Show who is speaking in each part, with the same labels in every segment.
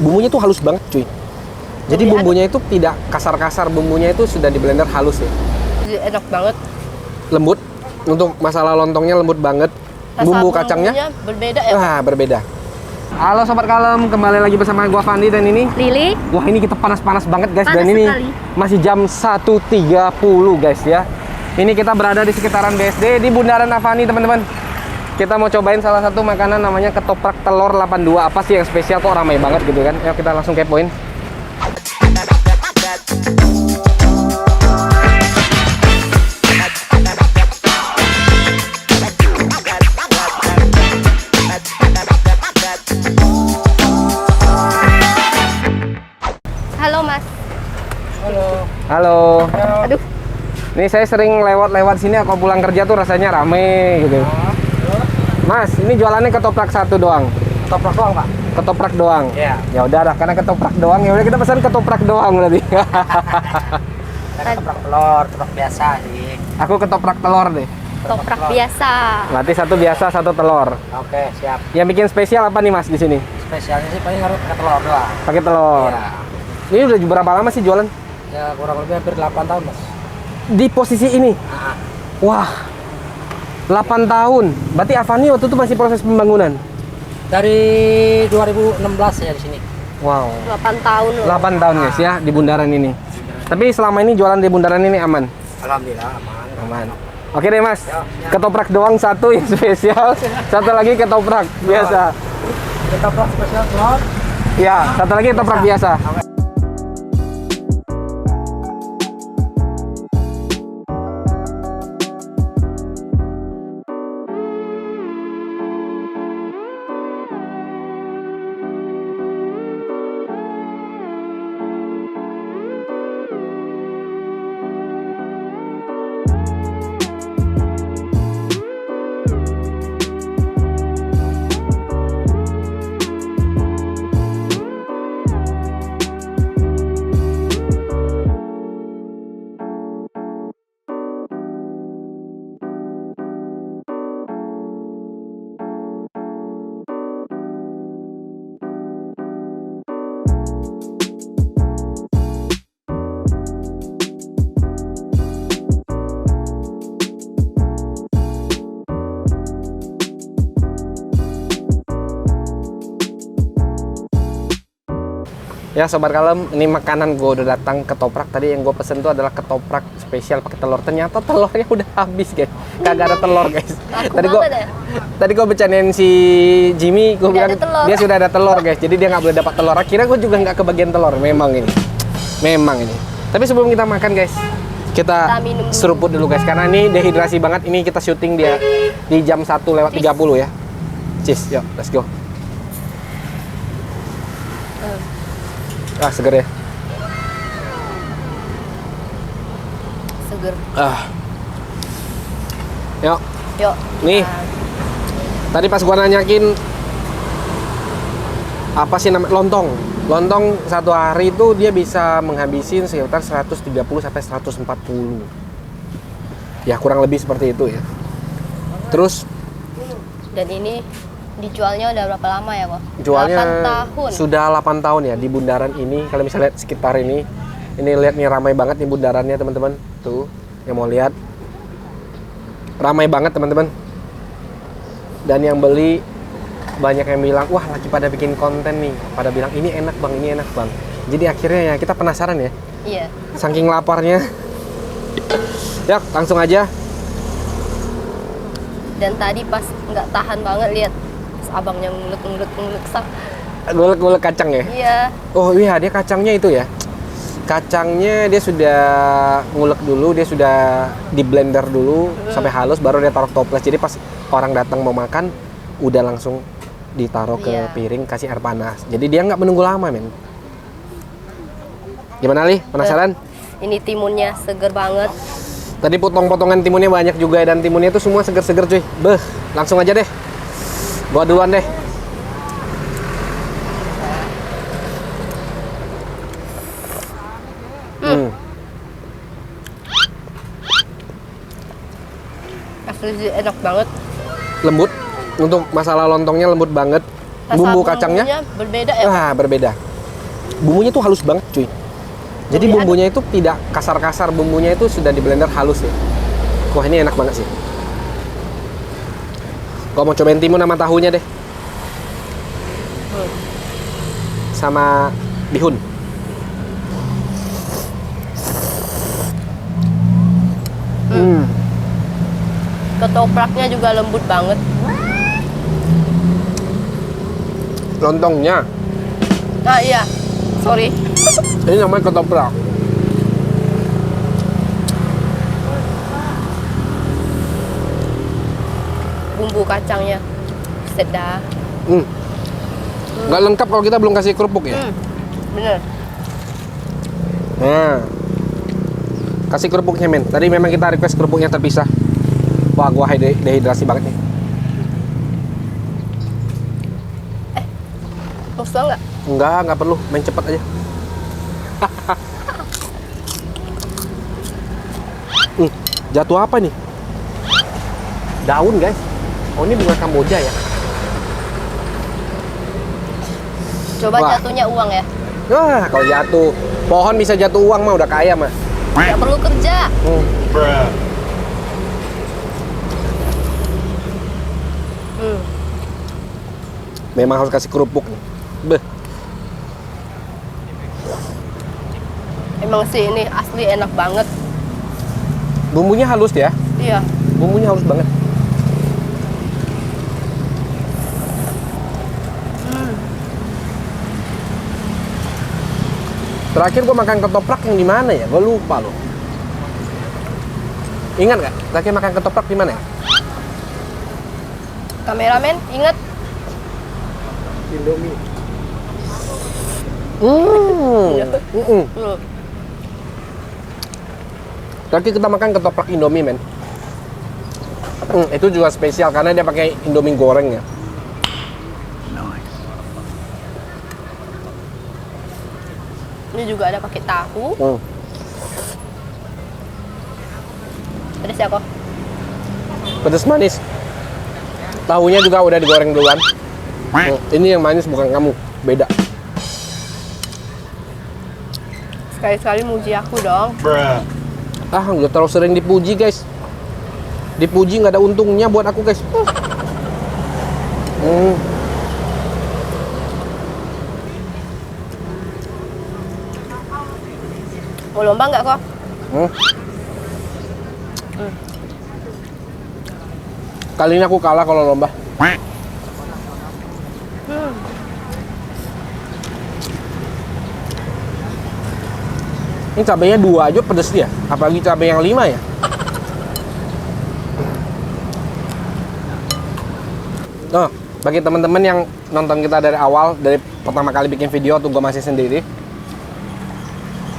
Speaker 1: bumbunya tuh halus banget cuy. Jadi bumbunya itu tidak kasar-kasar, bumbunya itu sudah di blender halus ya.
Speaker 2: Enak banget.
Speaker 1: Lembut. Untuk masalah lontongnya lembut banget. Bumbu kacangnya
Speaker 2: berbeda ya.
Speaker 1: Wah, berbeda. Halo Sobat Kalem, kembali lagi bersama gua Fandi dan ini
Speaker 2: Lili.
Speaker 1: Wah, ini kita panas-panas banget guys.
Speaker 2: Panas
Speaker 1: dan ini
Speaker 2: sekali.
Speaker 1: masih jam 1.30 guys ya. Ini kita berada di sekitaran BSD di Bundaran Avani teman-teman. Kita mau cobain salah satu makanan namanya ketoprak telur 82. Apa sih yang spesial kok ramai banget gitu kan? Yuk kita langsung kepoin.
Speaker 2: Halo Mas.
Speaker 1: Halo.
Speaker 2: Aduh.
Speaker 1: Ini saya sering lewat-lewat sini kalau pulang kerja tuh rasanya rame gitu. Mas, ini jualannya ketoprak satu doang.
Speaker 3: Ketoprak doang, Pak?
Speaker 1: Ketoprak doang.
Speaker 3: Iya.
Speaker 1: Ya udah dah, karena ketoprak doang ya udah kita pesan ketoprak doang berarti.
Speaker 3: Ketoprak telur, ketoprak biasa sih.
Speaker 1: Aku ketoprak telur deh.
Speaker 2: Ketoprak biasa.
Speaker 1: Berarti satu biasa, satu telur.
Speaker 3: Oke, siap.
Speaker 1: Yang bikin spesial apa nih Mas di sini?
Speaker 3: Spesialnya sih paling harus pakai telur doang.
Speaker 1: Pakai telur.
Speaker 3: Iya.
Speaker 1: Ini udah berapa lama sih jualan?
Speaker 3: Ya kurang lebih hampir 8 tahun, Mas.
Speaker 1: Di posisi ini.
Speaker 3: Nah,
Speaker 1: Wah. 8 tahun. Berarti Avani waktu itu masih proses pembangunan.
Speaker 3: dari 2016 ya di sini.
Speaker 1: Wow.
Speaker 2: 8 tahun loh.
Speaker 1: 8 tahun guys ya di bundaran ini. Tapi selama ini jualan di bundaran ini aman.
Speaker 3: Alhamdulillah aman.
Speaker 1: Aman. Oke deh Mas. Ketoprak doang satu yang spesial, satu lagi ketoprak biasa.
Speaker 3: Ketoprak spesial telur.
Speaker 1: Ya, satu lagi ketoprak biasa. Ya Sobat Kalem, ini makanan gue udah datang ketoprak. Tadi yang gue pesen tuh adalah ketoprak spesial pakai telur. Ternyata telurnya udah habis guys, kagak ada telur guys. Tadi gue bercandain si Jimmy, gue bilang dia sudah ada telur guys. Jadi dia nggak boleh dapat telur. Akhirnya gue juga nggak kebagian telur. Memang ini. Tapi sebelum kita makan guys, kita seruput dulu guys. Karena ini dehidrasi banget. Ini kita syuting dia di jam 1:30 ya. Cheers, yuk let's go. Ah, seger ya?
Speaker 2: Seger.
Speaker 1: Yuk.
Speaker 2: Yuk.
Speaker 1: Nih. Tadi pas gua nanyakin apa sih nama lontong. Lontong satu hari itu dia bisa menghabisin sekitar 130 sampai 140. Ya, kurang lebih seperti itu ya. Terus
Speaker 2: Dan ini dijualnya udah berapa lama ya kok?
Speaker 1: jualnya
Speaker 2: 8 tahun.
Speaker 1: sudah 8 tahun ya di bundaran ini. Kalau misalnya lihat sekitar ini lihat nih ramai banget nih bundarannya teman-teman. Tuh, yang mau lihat ramai banget teman-teman. Dan yang beli banyak yang bilang, wah lagi pada bikin konten nih, pada bilang ini enak bang. Jadi akhirnya ya kita penasaran ya.
Speaker 2: Iya.
Speaker 1: Saking laparnya. Ya langsung aja.
Speaker 2: Dan tadi pas nggak tahan banget lihat abangnya ngulek sak.
Speaker 1: Ngulek kacang ya.
Speaker 2: Iya.
Speaker 1: Oh iya, dia kacangnya itu ya. Kacangnya dia sudah ngulek dulu, dia sudah di blender dulu sampai halus, baru dia taruh toples. Jadi pas orang datang mau makan, udah langsung ditaruh ke piring, kasih air panas. Jadi dia nggak menunggu lama, men. Gimana Li? Penasaran?
Speaker 2: Ini timunnya seger banget.
Speaker 1: Tadi potong-potongan timunnya banyak juga dan timunnya itu semua seger-seger cuy. Beh, langsung aja deh. Gua duluan deh.
Speaker 2: Asli enak banget.
Speaker 1: Lembut. Untuk masalah lontongnya lembut banget.
Speaker 2: Rasa
Speaker 1: Bumbu kacangnya
Speaker 2: berbeda ya?
Speaker 1: berbeda. Bumbunya tuh halus banget cuy. Jadi
Speaker 2: Lebih
Speaker 1: bumbunya itu tidak kasar-kasar, bumbunya itu sudah di blender halus ya. Wah ini enak banget sih. Gua mau cobain timun sama tahunya deh. Sama bihun.
Speaker 2: Ketopraknya juga lembut banget.
Speaker 1: Lontongnya.
Speaker 2: Ah iya, sorry.
Speaker 1: Ini namanya ketoprak.
Speaker 2: Bumbu kacangnya sedap.
Speaker 1: Nggak lengkap kalau kita belum kasih kerupuk ya.
Speaker 2: Bener.
Speaker 1: Nah, kasih kerupuknya men. Tadi memang kita request kerupuknya terpisah. Wah, gua dehidrasi banget nih.
Speaker 2: Mau suka nggak?
Speaker 1: Nggak perlu. Main cepet aja. Jatuh apa nih? Daun guys. Oh ini bunga Kamboja ya.
Speaker 2: Coba
Speaker 1: Wah.
Speaker 2: jatuhnya uang ya.
Speaker 1: Wah, kalau jatuh pohon bisa jatuh uang mah udah kaya mah.
Speaker 2: Nggak perlu kerja.
Speaker 1: Memang harus kasih kerupuk nih. Beh.
Speaker 2: Emang sih ini asli enak banget.
Speaker 1: Bumbunya halus ya.
Speaker 2: Iya.
Speaker 1: Bumbunya halus banget. Terakhir gua makan ketoprak yang di mana ya? Gua lupa loh. Ingat nggak? Terakhir makan ketoprak di mana ya?
Speaker 2: Kameramen, ingat?
Speaker 1: Indomie. Terakhir kita makan ketoprak Indomie men. Itu juga spesial karena dia pakai Indomie goreng ya.
Speaker 2: Ini juga ada pakai tahu. Pedas ya kok?
Speaker 1: Pedas manis. Tahunya juga udah digoreng duluan. Ini yang manis bukan kamu, beda.
Speaker 2: Sekali-sekali muji aku dong.
Speaker 1: Ah, udah terlalu sering dipuji guys. Dipuji nggak ada untungnya buat aku guys.
Speaker 2: Mau lomba nggak kok?
Speaker 1: Kali ini aku kalah kalau lomba. Ini cabenya 2 aja pedes ya, apalagi cabai yang 5 ya. Nah, bagi teman-teman yang nonton kita dari awal, dari pertama kali bikin video tuh gue masih sendiri,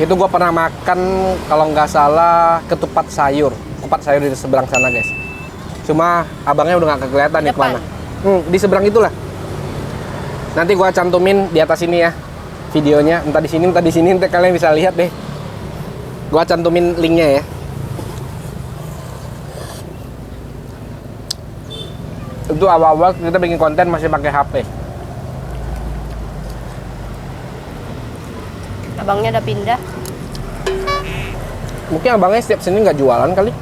Speaker 1: itu gue pernah makan kalau nggak salah ketupat sayur di seberang sana guys. Cuma abangnya udah nggak kelihatan nih
Speaker 2: Depan.
Speaker 1: kemana. Di seberang itulah. Nanti gue cantumin di atas ini ya videonya, entah di sini, nanti kalian bisa lihat deh. Gua cantumin linknya ya. Itu awal-awal kita bikin konten masih pakai HP.
Speaker 2: Abangnya udah pindah.
Speaker 1: Mungkin abangnya setiap sini nggak jualan kali.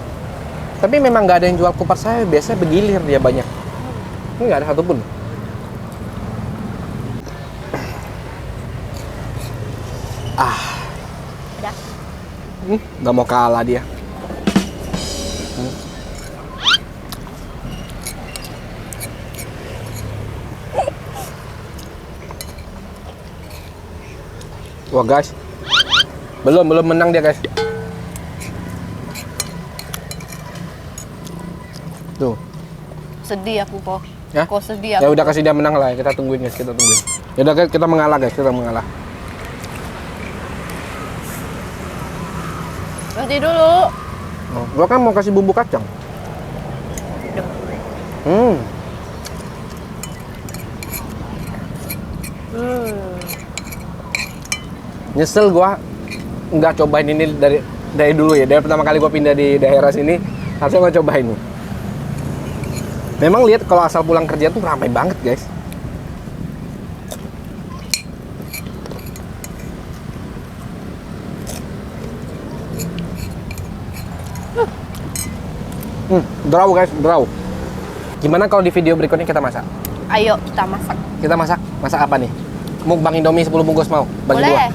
Speaker 1: Tapi memang nggak ada yang jual kupat sayur. Biasanya bergilir dia banyak. Ini nggak ada satupun.
Speaker 2: Udah.
Speaker 1: Nggak mau kalah dia. Wah guys, belum menang dia guys. Tuh.
Speaker 2: Sedih aku kok.
Speaker 1: Ya?
Speaker 2: Kok sedih
Speaker 1: Ya
Speaker 2: aku.
Speaker 1: udah kasih dia menang lah, kita tungguin guys, kita tungguin. Ya udah kita mengalah guys, kita mengalah.
Speaker 2: Nanti dulu.
Speaker 1: Oh, gua kan mau kasih bumbu kacang. Nyesel gua nggak cobain ini dari dulu ya. Dari pertama kali gua pindah di daerah sini, harusnya gua cobain nih. Memang lihat kalau asal pulang kerja tuh ramai banget guys. Draw guys, draw. Gimana kalau di video berikutnya kita masak?
Speaker 2: Ayo kita masak.
Speaker 1: Kita masak? Masak apa nih? Mukbang Indomie 10 bungkus mau? Bagi
Speaker 2: Boleh.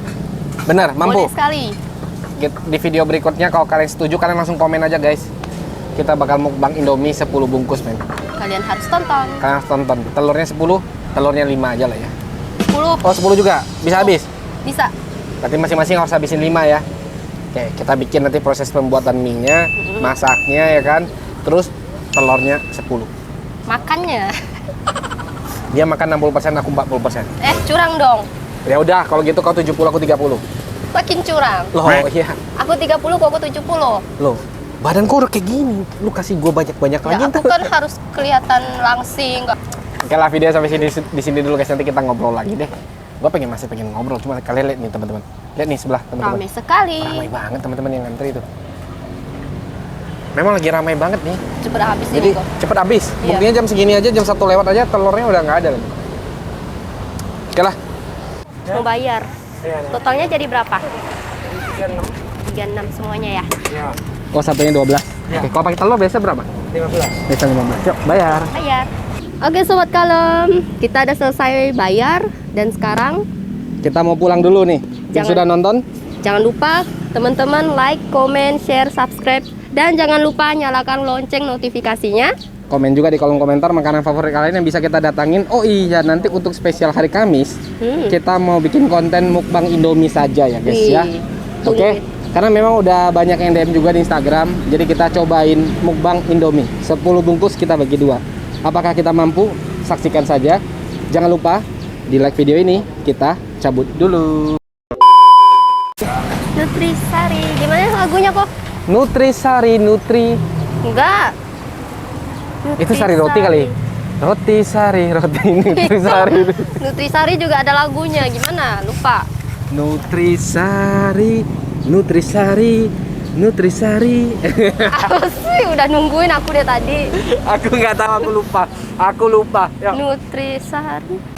Speaker 1: 2. Bener, mampu?
Speaker 2: Boleh sekali.
Speaker 1: Di video berikutnya kalau kalian setuju, kalian langsung komen aja guys. Kita bakal mukbang Indomie 10 bungkus men.
Speaker 2: Kalian harus tonton.
Speaker 1: Kalian harus tonton. Telurnya 10, telurnya 5 aja lah ya.
Speaker 2: 10
Speaker 1: Oh 10 juga? Bisa habis?
Speaker 2: bisa.
Speaker 1: Berarti masing-masing harus habisin 5 ya. Oke, kita bikin nanti proses pembuatan mie-nya, masaknya ya kan. Terus telurnya 10.
Speaker 2: Makannya.
Speaker 1: Dia makan 60%, aku 40%.
Speaker 2: Curang dong.
Speaker 1: Ya udah, kalau gitu kau 70, aku 30.
Speaker 2: Makin curang.
Speaker 1: Loh, iya.
Speaker 2: Aku 30, kok aku 70.
Speaker 1: Loh, badan kau udah kayak gini. Lu kasih gua banyak-banyak lagi
Speaker 2: Ya, aku
Speaker 1: ntar.
Speaker 2: kan harus kelihatan langsing.
Speaker 1: Oke lah, video sampai sini di sini dulu guys. Nanti kita ngobrol lagi deh. Gua masih pengen ngobrol, cuma kalian lihat nih teman-teman. Lihat nih sebelah teman-teman.
Speaker 2: Ramai sekali.
Speaker 1: Ramai banget teman-teman yang ngantri itu. Memang lagi ramai banget nih.
Speaker 2: Cepet habis
Speaker 1: Jadi
Speaker 2: ini kok.
Speaker 1: cepet habis.
Speaker 2: Iya.
Speaker 1: Buktinya jam segini aja, jam 1 lewat aja telurnya udah nggak ada lagi. Oke lah.
Speaker 2: Mau bayar. Totalnya jadi berapa?
Speaker 3: 36.
Speaker 2: 36 semuanya ya.
Speaker 3: Ya.
Speaker 1: Oh, satunya 12.
Speaker 3: Ya.
Speaker 1: Oke, kalau pakai telur biasa berapa?
Speaker 3: 15.
Speaker 1: Biasa 15. Yuk, bayar.
Speaker 2: Bayar. Oke sobat kalem, kita udah selesai bayar dan sekarang
Speaker 1: Kita mau pulang dulu nih. Yang
Speaker 2: Jangan.
Speaker 1: sudah nonton,
Speaker 2: jangan lupa teman-teman like, comment, share, subscribe dan jangan lupa nyalakan lonceng notifikasinya.
Speaker 1: komen juga di kolom komentar makanan favorit kalian yang bisa kita datangin. Oh iya, nanti untuk spesial hari Kamis, kita mau bikin konten mukbang Indomie saja ya guys ya.
Speaker 2: Wih,
Speaker 1: Oke. Karena memang udah banyak yang DM juga di Instagram, jadi kita cobain mukbang Indomie 10 bungkus kita bagi 2. Apakah kita mampu? Saksikan saja. Jangan lupa di like video ini. Kita cabut dulu.
Speaker 2: Nutrisari, gimana lagunya kok?
Speaker 1: Nutrisari, Nutri.
Speaker 2: Enggak.
Speaker 1: Itu sari roti kali. Roti sari, roti Nutrisari.
Speaker 2: Nutrisari juga ada lagunya, gimana? Lupa.
Speaker 1: Nutrisari, Nutrisari, Nutrisari.
Speaker 2: Aku sih udah nungguin aku deh tadi.
Speaker 1: Aku nggak tahu, aku lupa. Aku lupa. Ya.
Speaker 2: Nutrisari.